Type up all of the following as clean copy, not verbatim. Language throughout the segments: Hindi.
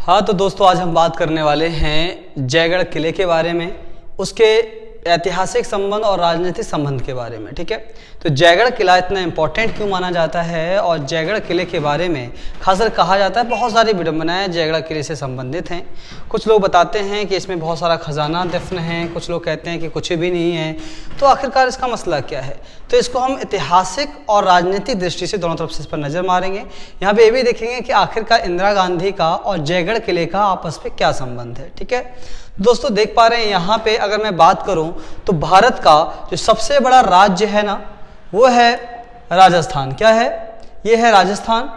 हाँ तो दोस्तों आज हम बात करने वाले हैं जयगढ़ किले के बारे में, उसके ऐतिहासिक संबंध और राजनीतिक संबंध के बारे में। ठीक है, तो जयगढ़ किला इतना इम्पोर्टेंट क्यों माना जाता है और जयगढ़ किले के बारे में खासकर कहा जाता है बहुत सारी विडंबनाएं जयगढ़ किले से संबंधित हैं। कुछ लोग बताते हैं कि इसमें बहुत सारा खजाना दफन है, कुछ लोग कहते हैं कि कुछ भी नहीं है। तो आखिरकार इसका मसला क्या है? तो इसको हम ऐतिहासिक और राजनीतिक दृष्टि से दोनों तरफ से इस पर नज़र मारेंगे। यहाँ पे ये भी देखेंगे कि आखिरकार इंदिरा गांधी का और जयगढ़ किले का आपस में क्या संबंध है। ठीक है दोस्तों, देख पा रहे हैं यहाँ पे अगर मैं बात करूँ तो भारत का जो सबसे बड़ा राज्य है ना वो है राजस्थान। क्या है? ये है राजस्थान।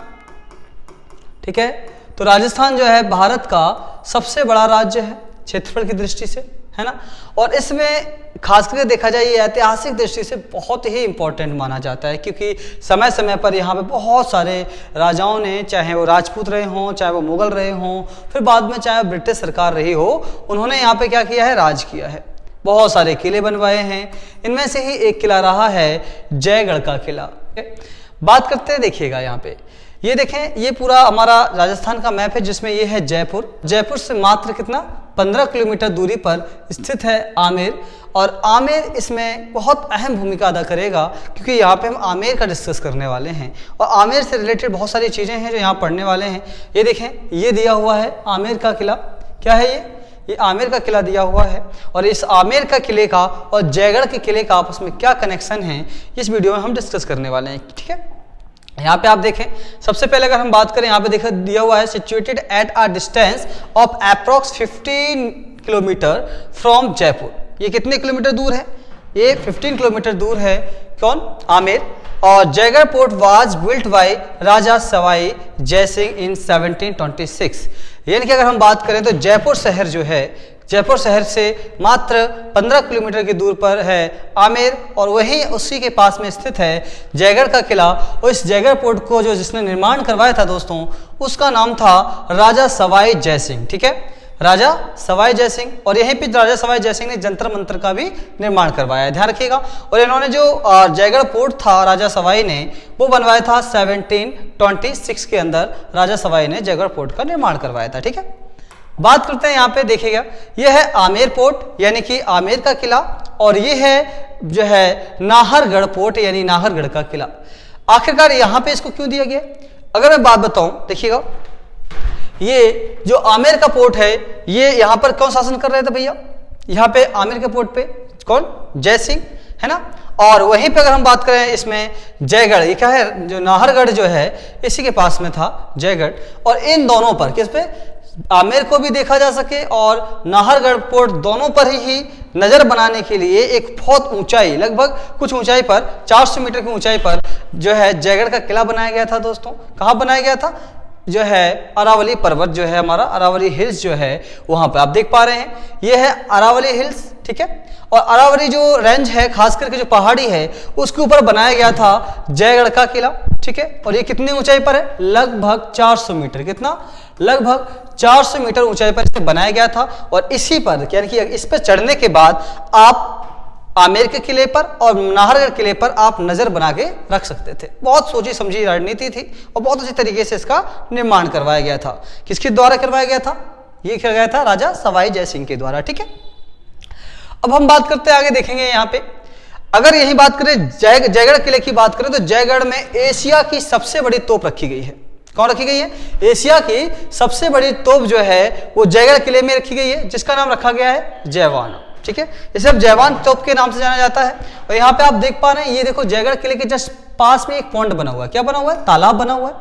ठीक है, तो राजस्थान जो है भारत का सबसे बड़ा राज्य है क्षेत्रफल की दृष्टि से, है ना। और इसमें खास करके देखा जाए ये ऐतिहासिक दृष्टि से बहुत ही इंपॉर्टेंट माना जाता है, क्योंकि समय समय पर यहाँ पे बहुत सारे राजाओं ने, चाहे वो राजपूत रहे हों, चाहे वो मुगल रहे हों, फिर बाद में चाहे ब्रिटिश सरकार रही हो, उन्होंने यहाँ पे क्या किया है? राज किया है। बहुत सारे किले बनवाए हैं, इनमें से ही एक किला रहा है जयगढ़ का किला। बात करते हैं, देखिएगा यहाँ पे ये देखें, ये पूरा हमारा राजस्थान का मैप है जिसमें ये है जयपुर। जयपुर से मात्र कितना 15 किलोमीटर दूरी पर स्थित है आमेर, और आमेर इसमें बहुत अहम भूमिका अदा करेगा क्योंकि यहाँ पे हम आमेर का डिस्कस करने वाले हैं और आमेर से रिलेटेड बहुत सारी चीज़ें हैं जो यहाँ पढ़ने वाले हैं। ये देखें, ये दिया हुआ है आमेर का किला। क्या है ये आमेर का किला दिया हुआ है, और इस आमेर का किले का और जयगढ़ के किले का आपस में क्या कनेक्शन है इस वीडियो में हम डिस्कस करने वाले हैं। ठीक है, यहाँ पे आप देखें, सबसे पहले अगर हम बात करें, यहाँ पे देखा दिया हुआ है situated at a distance of approx 15 kilometre from Jaipur. ये कितने किलोमीटर दूर है? ये 15 किलोमीटर दूर है। कौन? आमेर। और Jaigarh fort was built by Raja Sawai Jaisingh in 1726। यानी कि अगर हम बात करें तो जयपुर शहर जो है, जयपुर शहर से मात्र 15 किलोमीटर की दूर पर है आमेर, और वहीं उसी के पास में स्थित है जयगढ़ का किला। और इस जयगढ़ पोर्ट को जो जिसने निर्माण करवाया था दोस्तों, उसका नाम था राजा सवाई जयसिंह। ठीक है, राजा सवाई जयसिंह। और यहीं पे राजा सवाई जयसिंह ने जंतर मंतर का भी निर्माण करवाया है, ध्यान रखिएगा। और इन्होंने जो जयगढ़ पोर्ट था राजा सवाई ने, वो बनवाया था 1726 के अंदर राजा सवाई ने जयगढ़ पोर्ट का निर्माण करवाया था। ठीक है, बात करते हैं यहाँ पे, देखिएगा ये है आमेर पोर्ट यानी कि आमेर का किला, और ये है जो है नाहरगढ़ पोर्ट यानी नाहरगढ़ का किला। आखिरकार यहाँ पे इसको क्यों दिया गया? अगर मैं बात बताऊं, देखिएगा ये जो आमेर का पोर्ट है, ये यहाँ पर कौन शासन कर रहे थे भैया? यहाँ पे आमेर के पोर्ट पे कौन? जयसिंह, है ना। और वहीं पे अगर हम बात करें इसमें जयगढ़, ये क्या है? जो नाहरगढ़ जो है इसी के पास में था जयगढ़। और इन दोनों पर, किस पे? आमेर को भी देखा जा सके और नाहरगढ़ पोर्ट, दोनों पर ही नज़र बनाने के लिए एक बहुत ऊंचाई, लगभग कुछ ऊंचाई पर 400 मीटर की ऊंचाई पर जो है जयगढ़ का किला बनाया गया था दोस्तों। कहाँ बनाया गया था? जो है अरावली पर्वत जो है हमारा, अरावली हिल्स जो है वहाँ पर आप देख पा रहे हैं, ये है अरावली हिल्स। ठीक है, और अरावली जो रेंज है, खास करके जो पहाड़ी है, उसके ऊपर बनाया गया था जयगढ़ का किला। ठीक है, और ये कितनी ऊंचाई पर है? लगभग 400 मीटर। कितना? लगभग 400 मीटर ऊंचाई पर इसे बनाया गया था। और इसी पर यानी कि इस पर चढ़ने के बाद आप आमेर के किले पर और नाहरगढ़ किले पर आप नजर बना के रख सकते थे। बहुत सोची समझी रणनीति थी और बहुत अच्छी तरीके से इसका निर्माण करवाया गया था। किसके द्वारा करवाया गया था? ये किया गया था राजा सवाई जयसिंह के द्वारा। ठीक है, अब हम बात करते हैं आगे, देखेंगे यहाँ पे अगर यही बात करें जयगढ़ किले की बात करें तो जयगढ़ में एशिया की सबसे बड़ी तोप रखी गई है। कौन रखी गई है? एशिया की सबसे बड़ी तोप जो है वो जयगढ़ किले में रखी गई है, जिसका नाम रखा गया है जयवान। ठीक है, इसे अब जयवान तोप के नाम से जाना जाता है। और यहाँ पे आप देख पा रहे हैं, ये देखो जयगढ़ किले के जस्ट पास में एक पॉन्ड बना हुआ है। क्या बना हुआ है? तालाब बना हुआ है।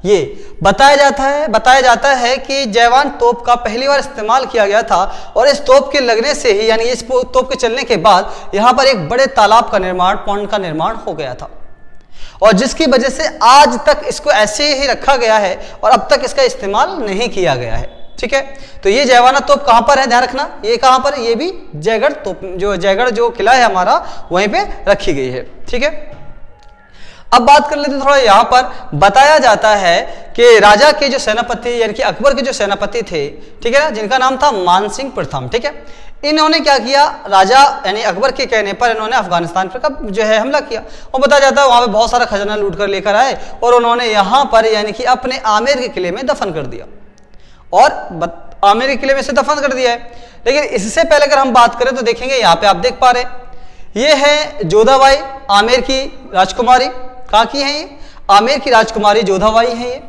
ये बताया जाता है कि जयवान तोप का पहली बार इस्तेमाल किया गया था, और इस तोप के लगने से ही यानी इस तोप के चलने के बाद यहाँ पर एक बड़े तालाब का निर्माण, पॉन्ड का निर्माण हो गया था, और जिसकी वजह से आज तक इसको ऐसे ही रखा गया है और अब तक इसका इस्तेमाल नहीं किया गया है। ठीक है, तो ये जयवाना तोप कहां पर है? ध्यान रखना, ये कहां पर है? ये भी जयगढ़ तोप, जो जयगढ़ जो किला है हमारा, वहीं पे रखी गई है। ठीक है, अब बात कर लेते हैं थोड़ा, यहाँ पर बताया जाता है कि राजा के जो सेनापति यानी कि अकबर के जो सेनापति थे, ठीक है ना, जिनका नाम था मानसिंह प्रथम। ठीक है, इन्होंने क्या किया? राजा यानी अकबर के कहने पर इन्होंने अफगानिस्तान पर जो है हमला किया, और बताया जाता है वहां पे बहुत सारा खजाना लूट कर लेकर आए और उन्होंने यहाँ पर यानी कि अपने आमेर के किले में दफन कर दिया। और आमेर के किले में से दफन कर दिया है। लेकिन इससे पहले अगर हम बात करें तो देखेंगे यहाँ पे आप देख पा रहे हैं ये है जोधाबाई, आमेर की राजकुमारी। कहाँ की है ये? आमेर की राजकुमारी जोधाबाई है ये।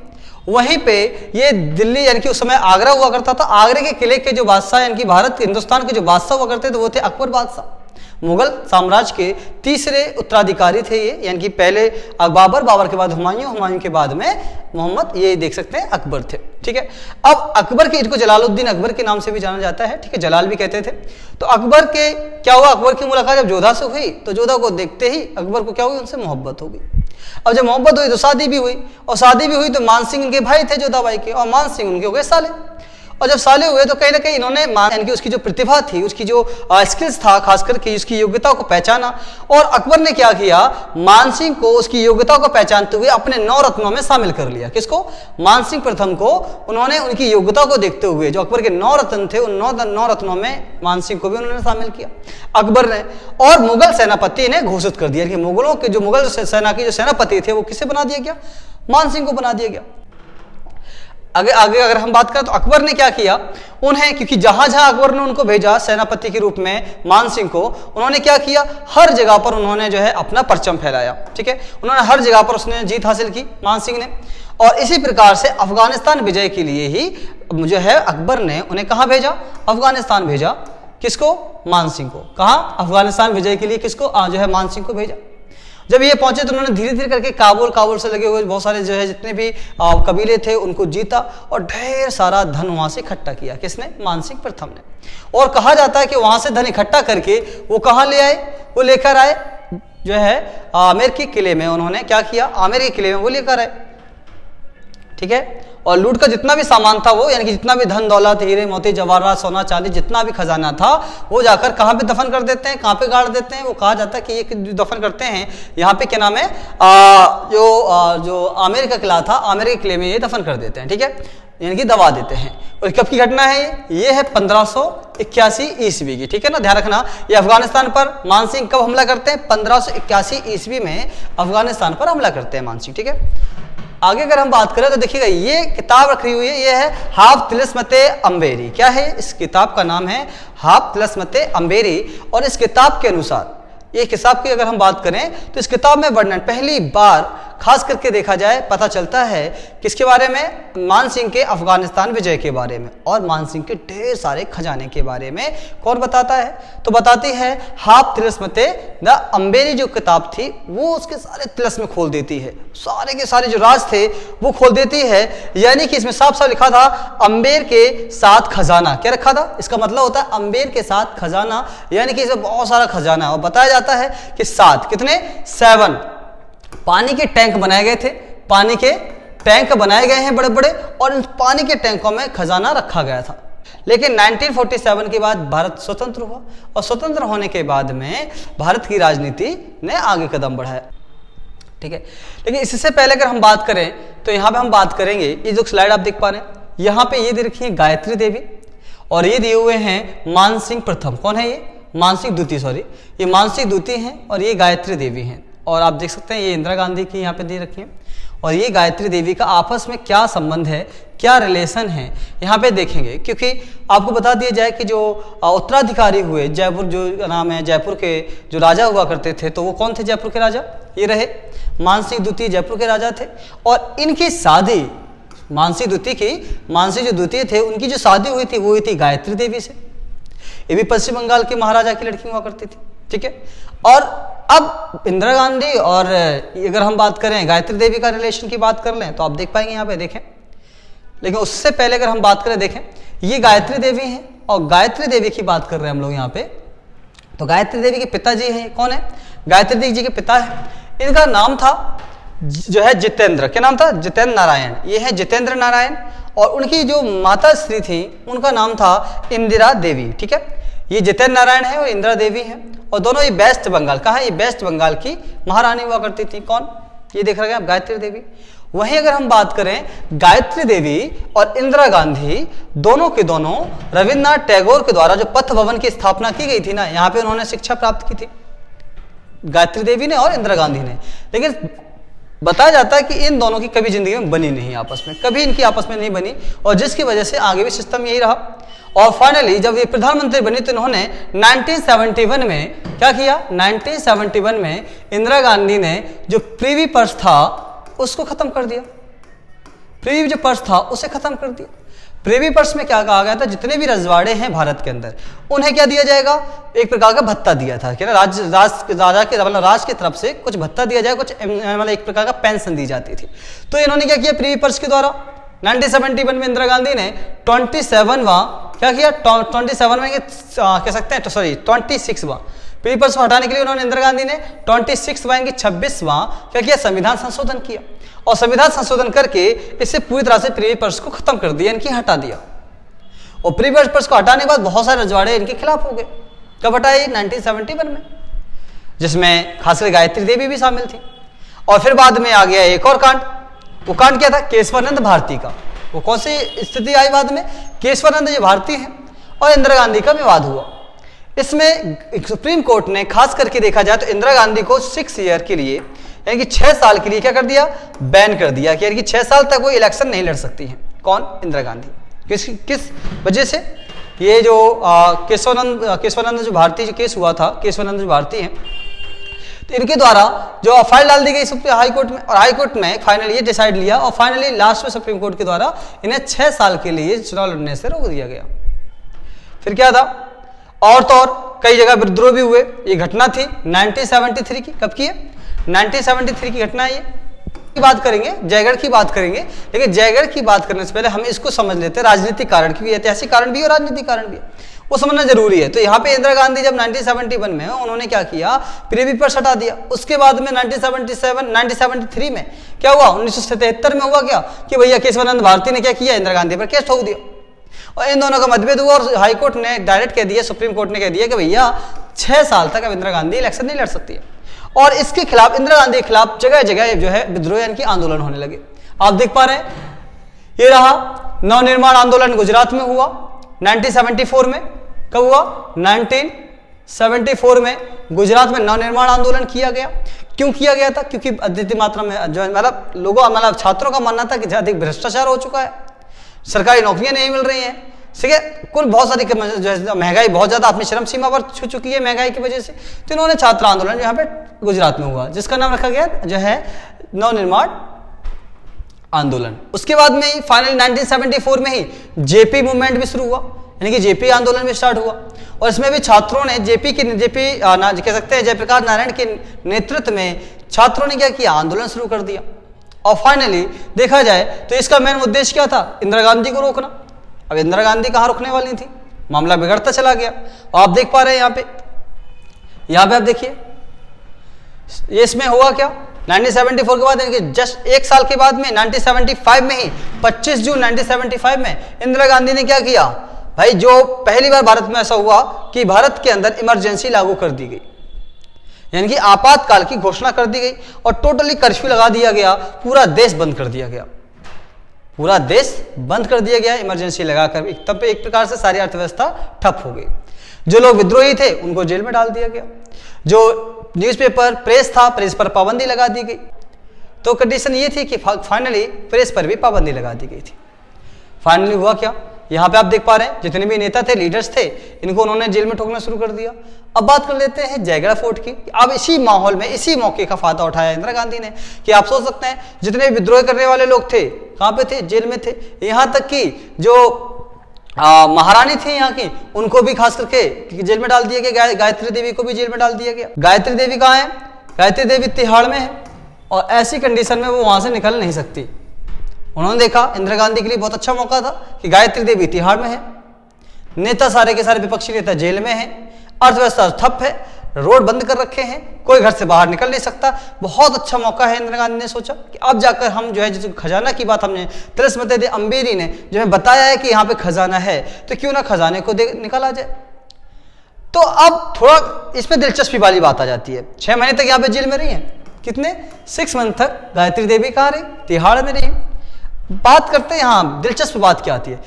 वहीं पे ये दिल्ली यानी कि उस समय आगरा हुआ करता था। आगरे के किले के जो बादशाह यानी कि भारत हिंदुस्तान के जो बादशाह हुआ करते थे वो थे अकबर बादशाह। मुगल साम्राज्य के तीसरे उत्तराधिकारी थे ये, यानी कि पहले बाबर, बाबर के बाद हुमायूं, हुमायूं के बाद में मोहम्मद, ये देख सकते हैं अकबर थे। ठीक है, अब अकबर के, इनको जलालुद्दीन अकबर के नाम से भी जाना जाता है। ठीक है, जलाल भी कहते थे। तो अकबर के क्या हुआ, अकबर की मुलाकात जब जोधा से हुई तो जोधा को देखते ही अकबर को क्या हुई, उनसे मोहब्बत हो गई। अब जब मोहब्बत हुई तो शादी भी हुई, और शादी भी हुई तो मान सिंह इनके भाई थे जोधाबाई के, और मान सिंह उनके हो गए साले। और जब साले हुए तो कहीं ना कहीं इन्होंने यानी कि उसकी जो प्रतिभा थी, उसकी जो स्किल्स था, खास करके उसकी योग्यताओं को पहचाना, और अकबर ने क्या किया, मान सिंह को उसकी योग्यताओं को पहचानते हुए अपने 9 रत्नों में शामिल कर लिया। किसको? मान सिंह प्रथम को उन्होंने उनकी योग्यताओं को देखते हुए, जो अकबर के 9 रत्न थे, उन 9 रत्नों में मान सिंह को भी उन्होंने शामिल किया अकबर ने। और मुगल सेनापति ने घोषित कर दिया कि मुगलों के जो मुगल सेना के जो सेनापति थे वो किसे बना दिया गया, मान सिंह को बना दिया गया। आगे अगर हम बात करें तो अकबर ने क्या किया, उन्हें, क्योंकि जहां जहां अकबर ने उनको भेजा सेनापति के रूप में मान सिंह को, उन्होंने क्या किया, हर जगह पर उन्होंने जो है अपना परचम फैलाया। ठीक है, उन्होंने हर जगह पर उसने जीत हासिल की मान सिंह ने। और इसी प्रकार से अफगानिस्तान विजय के लिए ही जो है अकबर ने उन्हें कहाँ भेजा, अफगानिस्तान भेजा। किसको? मान सिंह को। कहाँ? अफगानिस्तान विजय के लिए किसको, जो है मान सिंह को भेजा। जब ये पहुंचे तो उन्होंने धीरे धीरे करके काबुल से लगे हुए बहुत सारे जो है जितने भी कबीले थे उनको जीता, और ढेर सारा धन वहां से इकट्ठा किया। किसने? मान सिंह प्रथम ने। और कहा जाता है कि वहां से धन इकट्ठा करके वो कहाँ ले आए, वो लेकर आए जो है आमेर के किले में। उन्होंने क्या किया, आमेर के किले में वो लेकर आए। ठीक है, और लूट का जितना भी सामान था वो, यानी कि जितना भी धन दौलत, हीरे मोती जवाहरात, सोना चांदी, जितना भी खजाना था वो जाकर कहाँ पे दफन कर देते हैं, कहाँ पे गाड़ देते हैं। वो कहा जाता है कि ये दफन करते हैं यहाँ पे, क्या नाम है, जो आमेर का किला था, आमेर के किले में ये दफन कर देते हैं। ठीक है, यानी कि दबा देते हैं। और कब की घटना है ये है 1581 ईस्वी की। ठीक है ना, ध्यान रखना, ये अफगानिस्तान पर मान सिंह कब हमला करते हैं, 1581 ईस्वी में अफगानिस्तान पर हमला करते हैं मान सिंह। ठीक है, आगे अगर हम बात करें तो देखिएगा ये किताब रखी हुई है, ये है हाफ तिलस्मते अम्बेरी। क्या है? इस किताब का नाम है हाफ तिलस्मते अम्बेरी। और इस किताब के अनुसार, ये किताब की अगर हम बात करें तो इस किताब में वर्णन पहली बार खास करके देखा जाए पता चलता है किसके बारे में, मान सिंह के अफगानिस्तान विजय के बारे में और मान सिंह के ढेर सारे खजाने के बारे में। कौन बताता है? तो बताती है हाफ तिलस्मते द अम्बेरी। जो किताब थी वो उसके सारे तिलस्म खोल देती है, सारे के सारे जो राज थे वो खोल देती है। यानी कि इसमें साफ साफ लिखा था अम्बेर के साथ खजाना। क्या रखा था? इसका मतलब होता है अम्बेर के साथ खजाना, यानी कि इसमें बहुत सारा खजाना है। और बताया जाता है कि 7 कितने 7 पानी के टैंक बनाए गए थे, पानी के टैंक बनाए गए हैं बड़े बड़े, और इन पानी के टैंकों में खजाना रखा गया था। लेकिन 1947 के बाद भारत स्वतंत्र हुआ, और स्वतंत्र होने के बाद में भारत की राजनीति ने आगे कदम बढ़ाया। ठीक है, लेकिन इससे पहले अगर हम बात करें तो यहाँ पे हम बात करेंगे, ये जो स्लाइड आप देख पा रहे हैं यहाँ पे ये दे रखी है गायत्री देवी, और ये दिए हुए हैं मान सिंह प्रथम। कौन है ये? मान सिंह द्वितीय, सॉरी, ये मान सिंह द्वितीय हैं और ये गायत्री देवी हैं। और आप देख सकते हैं ये इंदिरा गांधी की यहाँ पे दे रखी है, और ये गायत्री देवी का आपस में क्या संबंध है, क्या रिलेशन है, यहाँ पे देखेंगे। क्योंकि आपको बता दिया जाए कि जो उत्तराधिकारी हुए जयपुर, जो नाम है जयपुर के जो राजा हुआ करते थे, तो वो कौन थे जयपुर के राजा? ये रहे मान सिंह द्वितीय जयपुर के राजा थे। और इनकी शादी मान सिंह जो द्वितीय थे उनकी जो शादी हुई थी वो हुई थी गायत्री देवी से। ये भी पश्चिम बंगाल के महाराजा की लड़की हुआ करती थी। ठीक है, और अब इंदिरा गांधी और अगर हम बात करें गायत्री देवी का रिलेशन की बात कर लें तो आप देख पाएंगे यहाँ पे, देखें। लेकिन उससे पहले अगर हम बात करें, देखें ये गायत्री देवी हैं, और गायत्री देवी की बात कर रहे हैं हम लोग यहाँ पे। तो गायत्री देवी के पिताजी हैं, कौन है? गायत्री देवी जी के पिता है, इनका नाम था जो है जितेंद्र। क्या नाम था? जितेंद्र नारायण। ये है जितेंद्र नारायण। और उनकी जो माता श्री थी उनका नाम था इंदिरा देवी। ठीक है, ये जितेंद्र नारायण है और इंदिरा देवी है, और दोनों ये वेस्ट बंगाल का है, ये वेस्ट बंगाल की महारानी हुआ करती थी। कौन? ये देख रहे हैं आप, गायत्री देवी। वहीं अगर हम बात करें गायत्री देवी और इंदिरा गांधी, दोनों के दोनों रविन्द्रनाथ टैगोर के द्वारा जो पथ भवन की स्थापना की गई थी ना, यहाँ पे उन्होंने शिक्षा प्राप्त की थी, गायत्री देवी ने और इंदिरा गांधी ने। लेकिन बताया जाता है कि इन दोनों की कभी जिंदगी में बनी नहीं, आपस में कभी इनकी आपस में नहीं बनी, और जिसकी वजह से आगे भी सिस्टम यही रहा। और फाइनली जब ये प्रधानमंत्री बनी तो इन्होंने 1971 में क्या किया, 1971 में इंदिरा गांधी ने जो प्रिवी पर्स था उसको खत्म कर दिया। प्रिवी जो पर्स था उसे खत्म कर दिया। प्रिवी पर्स में क्या कहा गया था, जितने भी रजवाड़े हैं भारत के अंदर उन्हें क्या दिया जाएगा, एक प्रकार का भत्ता दिया था कि ना राजा के मतलब राज की तरफ से कुछ भत्ता दिया जाए, कुछ मतलब एक प्रकार का पेंशन दी जाती थी। तो इन्होंने क्या किया, प्रिवी पर्स के द्वारा 1971 में इंदिरा गांधी ने 27वां क्या किया, 27 में कह सकते हैं, सॉरी 26वां प्रिवी पर्स को हटाने के लिए उन्होंने इंदिरा गांधी ने 26वां 26वां क्या किया, संविधान संशोधन किया। और संविधान संशोधन करके इसे पूरी तरह से प्रिवी पर्स को खत्म कर दिया, इनकी हटा दिया। और प्रिवी पर्स को हटाने के बाद बहुत सारे रजवाड़े इनके खिलाफ हो गए। कब हटाए, 1971 में, जिसमें खासकर गायत्री देवी भी शामिल थी। और फिर बाद में आ गया एक और कांड, वो कांड क्या था, केशवानंद भारती का। वो कौन सी स्थिति आई बाद में, केशवानंद जो भारती हैं और इंदिरा गांधी का विवाद हुआ। इसमें सुप्रीम कोर्ट ने खास करके देखा जाए तो इंदिरा गांधी को 6 ईयर के लिए यानी कि 6 साल के लिए क्या कर दिया, बैन कर दिया कि 6 साल तक वो इलेक्शन नहीं लड़ सकती हैं। कौन, इंदिरा गांधी। किस वजह से, ये जो केशवानंद जो भारती जो केस हुआ था, केशवानंद जो भारती हैं, तो इनके द्वारा जो फाइल डाल दी गई सुप्रीम हाई कोर्ट में, और हाई कोर्ट में फाइनली ये डिसाइड लिया, और फाइनली लास्ट में सुप्रीम कोर्ट के द्वारा इन्हें 6 साल के लिए चुनाव लड़ने से रोक दिया गया। फिर क्या था, और तो और कई जगह विद्रोह भी हुए। ये घटना थी 1973 की। कब की है, 1973 की घटना है। ये की बात करेंगे, जयगढ़ की बात करेंगे, लेकिन जयगढ़ की बात करने से पहले हम इसको समझ लेते हैं राजनीतिक कारण, क्योंकि ऐतिहासिक कारण भी और राजनीतिक कारण भी वो समझना जरूरी है। तो यहाँ पे इंदिरा गांधी जब 1971 में उन्होंने क्या किया, प्रिवी पर्स हटा दिया। उसके बाद में 1973 में क्या हुआ, 1977 में हुआ क्या कि भैया केशवानंद भारती ने क्या किया, इंदिरा गांधी पर केस ठोक दिया। और इन दोनों का मतभेद हुआ और हाई कोर्ट ने डायरेक्ट कह दिया, सुप्रीम कोर्ट ने कह दिया कि भैया 6 साल तक अब इंदिरा गांधी इलेक्शन नहीं लड़ सकती है। और इसके खिलाफ, इंदिरा गांधी के खिलाफ जगह जगह जो है विद्रोह यानी कि आंदोलन होने लगे। आप देख पा रहे हैं, ये रहा नवनिर्माण आंदोलन गुजरात में हुआ 1974 में। कब हुआ, 1974 में गुजरात में नवनिर्माण आंदोलन किया गया। क्यों किया गया था, क्योंकि अधिक मात्रा में जो मतलब लोगों मतलब छात्रों का मानना था कि अधिक भ्रष्टाचार हो चुका है, सरकारी नौकरियां नहीं मिल रही हैं, ठीक है, कुल बहुत सारी महंगाई बहुत ज्यादा अपनी चरम सीमा पर छू चुकी है महंगाई की वजह से। तो इन्होंने छात्र आंदोलन यहाँ पे गुजरात में हुआ, जिसका नाम रखा गया जो है नवनिर्माण आंदोलन। उसके बाद में ही फाइनली 1974 में ही जेपी मूवमेंट भी शुरू हुआ, यानी कि जेपी आंदोलन भी स्टार्ट हुआ। और इसमें भी छात्रों ने जेपी कह सकते हैं जयप्रकाश नारायण के नेतृत्व में छात्रों ने क्या किया, आंदोलन शुरू कर दिया। और फाइनली देखा जाए तो इसका मेन उद्देश्य क्या था, इंदिरा गांधी को रोकना। अब इंदिरा गांधी कहाँ रुकने वाली थी, मामला बिगड़ता चला गया। आप देख पा रहे हैं यहाँ पे आप देखिए, ये इसमें हुआ क्या, 1974 के बाद यानी कि जस्ट 1 साल के बाद में 1975 में ही 25 जून 1975 में इंदिरा गांधी ने क्या किया भाई, जो पहली बार भारत में ऐसा हुआ कि भारत के अंदर इमरजेंसी लागू कर दी गई, यानी कि आपातकाल की घोषणा कर दी गई और टोटली कर्फ्यू लगा दिया गया, पूरा देश बंद कर दिया गया, पूरा देश बंद कर दिया गया इमरजेंसी लगाकर। तब एक प्रकार से सारी अर्थव्यवस्था ठप हो गई। जो लोग विद्रोही थे उनको जेल में डाल दिया गया, जो न्यूज़पेपर प्रेस था प्रेस पर पाबंदी लगा दी गई। तो कंडीशन ये थी कि फाइनली प्रेस पर भी पाबंदी लगा दी गई थी। फाइनली हुआ क्या, यहाँ पे आप देख पा रहे हैं जितने भी नेता थे, लीडर्स थे, इनको उन्होंने जेल में ठोकना शुरू कर दिया। अब बात कर लेते हैं जयगढ़ फोर्ट की। अब इसी माहौल में इसी मौके का फायदा उठाया इंदिरा गांधी ने कि आप सोच सकते हैं जितने विद्रोह करने वाले लोग थे कहाँ पे थे, जेल में थे। यहाँ तक कि जो महारानी थी यहाँ की, उनको भी खास करके जेल में डाल दिया गया। गायत्री देवी को भी जेल में डाल दिया गया। गायत्री देवी कहाँ है, गायत्री देवी तिहाड़ में है और ऐसी कंडीशन में वो वहां से निकल नहीं सकती। उन्होंने देखा इंदिरा गांधी के लिए बहुत अच्छा मौका था कि गायत्री देवी तिहाड़ में है, नेता सारे के सारे विपक्षी नेता जेल में है, अर्थव्यवस्था ठप है, रोड बंद कर रखे हैं, कोई घर से बाहर निकल नहीं सकता। बहुत अच्छा मौका है। इंदिरा गांधी ने सोचा कि अब जाकर हम जो है, जिस खजाना की बात हमने तिलस्मृति अम्बेरी ने जो है बताया है कि यहाँ पे खजाना है, तो क्यों ना खजाने को निकाला जाए। तो अब थोड़ा इसमें दिलचस्पी वाली बात आ जाती है। 6 महीने तक यहाँ पे जेल में रही है, कितने 6 मंथ तक गायत्री देवी कहाँ रही, तिहाड़ में रही। बात करते हैं यहाँ दिलचस्प बात क्या आती है,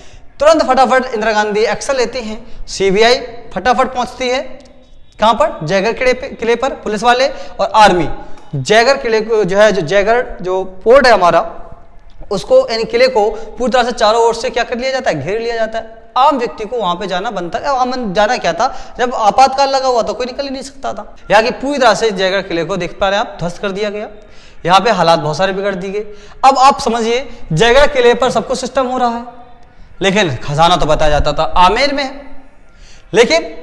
तुरंत फटाफट इंदिरा गांधी एक्शन लेती हैं, सीबीआई फटाफट पहुंचती है कहां पर, जयगढ़ किले पर, पुलिस वाले और आर्मी जयगढ़ किले को जो है, जो जयगढ़ जो फोर्ट है हमारा, उसको यानी किले को पूरी तरह से चारों ओर से क्या कर लिया जाता है, घेर लिया जाता है। आम व्यक्ति को वहां पे जाना बनता है। आम जाना क्या था, जब आपातकाल लगा हुआ तो कोई निकल ही नहीं सकता था। यहाँ की पूरी तरह से जयगढ़ किले को देख पा रहे हैं आप, ध्वस्त कर दिया गया। यहाँ पे हालात बहुत सारे बिगड़ दिए गए। अब आप समझिए, जयगढ़ किले पर सब कुछ सिस्टम हो रहा है, लेकिन खजाना तो बताया जाता था आमेर में है। लेकिन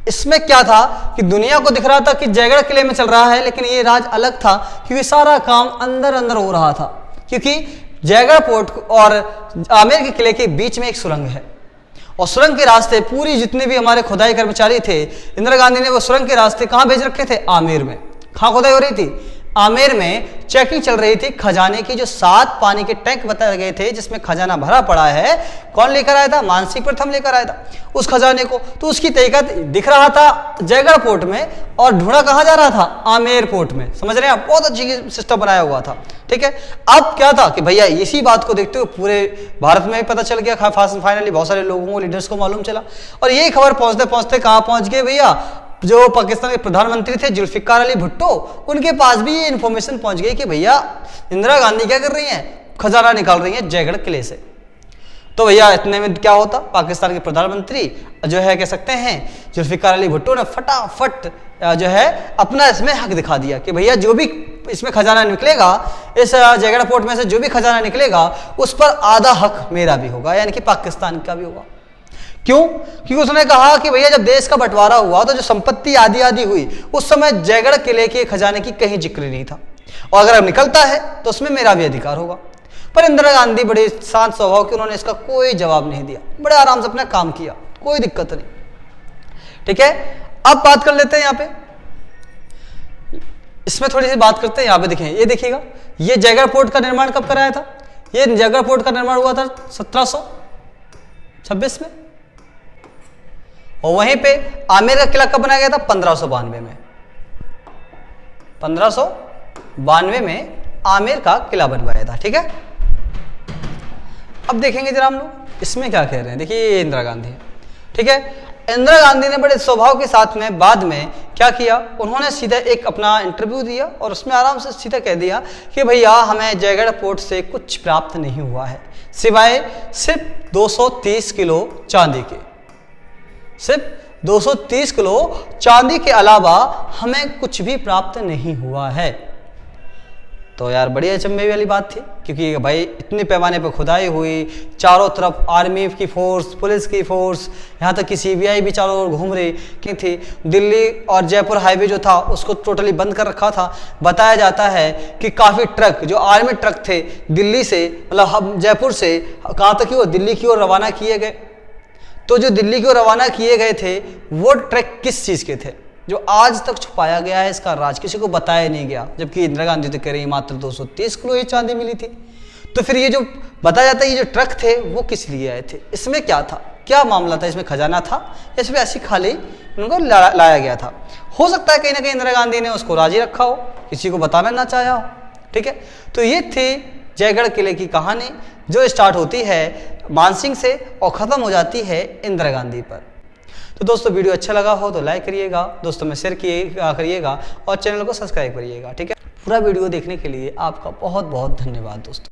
इसमें क्या था कि दुनिया को दिख रहा था कि जयगढ़ किले में चल रहा है, लेकिन ये राज अलग था, क्योंकि सारा काम अंदर अंदर हो रहा था। क्योंकि जयगढ़ पोर्ट और आमेर के किले के बीच में एक सुरंग है, और सुरंग के रास्ते पूरी जितने भी हमारे खुदाई कर्मचारी थे, इंदिरा गांधी ने वो सुरंग के रास्ते कहाँ भेज रखे थे, आमेर में। कहाँ खुदाई हो रही थी, आमेर में चेकिंग चल रही थी खजाने की। जो 7 पानी के टैंक बताए गए थे जिसमें खजाना भरा पड़ा है, कौन लेकर आया था, मानसिंह प्रथम लेकर आया था उस खजाने को। तो उसकी तहकीकात दिख रहा था जयगढ़ पोर्ट में, और ढूंढा कहाँ जा रहा था, आमेर पोर्ट में। समझ रहे हैं आप, बहुत अच्छी सिस्टम बनाया हुआ था। ठीक है, अब क्या था कि भैया इसी बात को देखते हुए पूरे भारत में भी पता चल गया, फाइनली बहुत सारे लोगों को, लीडर्स को मालूम चला। और यही खबर पहुंचते पहुंचते कहाँ पहुंच गए भैया, जो पाकिस्तान के प्रधानमंत्री थे जुल्फिकार अली भुट्टो, उनके पास भी ये इन्फॉर्मेशन पहुंच गई कि भैया इंदिरा गांधी क्या कर रही हैं, खजाना निकाल रही हैं जयगढ़ किले से। तो भैया इतने में क्या होता, पाकिस्तान के प्रधानमंत्री जो है कह सकते हैं जुल्फिकार अली भुट्टो ने फटाफट जो है अपना इसमें हक दिखा दिया कि भैया जो भी इसमें खजाना निकलेगा, इस जयगढ़ पोर्ट में से जो भी खजाना निकलेगा, उस पर आधा हक मेरा भी होगा, यानी कि पाकिस्तान का भी होगा। क्यों? क्योंकि उसने कहा कि भैया जब देश का बंटवारा हुआ तो जो संपत्ति आधी आधी हुई, उस समय जयगढ़ किले के खजाने की कहीं जिक्र नहीं था, और अगर अब निकलता है तो उसमें मेरा भी अधिकार होगा। पर इंदिरा गांधी बड़े शांत स्वभाव के, उन्होंने इसका कोई जवाब नहीं दिया, बड़े आराम से अपना काम किया, कोई दिक्कत नहीं। ठीक है, अब बात कर लेते हैं यहाँ पे, इसमें थोड़ी सी बात करते हैं। यहाँ पे देखें, ये देखिएगा, ये जयगढ़ पोर्ट का निर्माण कब कराया था, ये जयगढ़ पोर्ट का निर्माण हुआ था 1726 में, और वहीं पे आमेर का किला कब बनाया गया था, 1592 में। 1592 में आमेर का किला बनवाया था। ठीक है, अब देखेंगे जरा हम लोग इसमें क्या कह रहे हैं। देखिए ये इंदिरा गांधी है। ठीक है, इंदिरा गांधी ने बड़े स्वभाव के साथ में बाद में क्या किया, उन्होंने सीधा एक अपना इंटरव्यू दिया, और उसमें आराम से सीधा कह दिया कि भैया हमें जयगढ़ पोर्ट से कुछ प्राप्त नहीं हुआ है, सिवाय सिर्फ 230 किलो चांदी के। सिर्फ 230 किलो चांदी के अलावा हमें कुछ भी प्राप्त नहीं हुआ है। तो यार बड़ी अचंभे वाली बात थी, क्योंकि भाई इतने पैमाने पर खुदाई हुई, चारों तरफ आर्मी की फोर्स, पुलिस की फोर्स, यहाँ तक कि सीबीआई भी चारों ओर घूम रही की थी। दिल्ली और जयपुर हाईवे जो था उसको टोटली बंद कर रखा था। बताया जाता है कि काफ़ी ट्रक, जो आर्मी ट्रक थे, दिल्ली से मतलब हम जयपुर से कहाँ तक कि वो दिल्ली की ओर रवाना किए गए। तो जो दिल्ली की ओर रवाना किए गए थे वो ट्रक किस चीज़ के थे, जो आज तक छुपाया गया है, इसका राज किसी को बताया नहीं गया। जबकि इंदिरा गांधी तो कह रही मात्र 230 किलो ही चांदी मिली थी। तो फिर ये जो बताया जाता है, ये जो ट्रक थे वो किस लिए आए थे, इसमें क्या था, क्या मामला था, इसमें खजाना था, इसमें ऐसी खाली उनको लाया गया था। हो सकता है कहीं ना कहीं इंदिरा गांधी ने उसको राजी रखा हो, किसी को बताना ना चाहा हो। ठीक है, तो ये थी जयगढ़ किले की कहानी, जो स्टार्ट होती है मानसिंह से और ख़त्म हो जाती है इंदिरा गांधी पर। तो दोस्तों वीडियो अच्छा लगा हो तो लाइक करिएगा, दोस्तों में शेयर करिएगा और चैनल को सब्सक्राइब करिएगा। ठीक है, पूरा वीडियो देखने के लिए आपका बहुत बहुत धन्यवाद दोस्तों।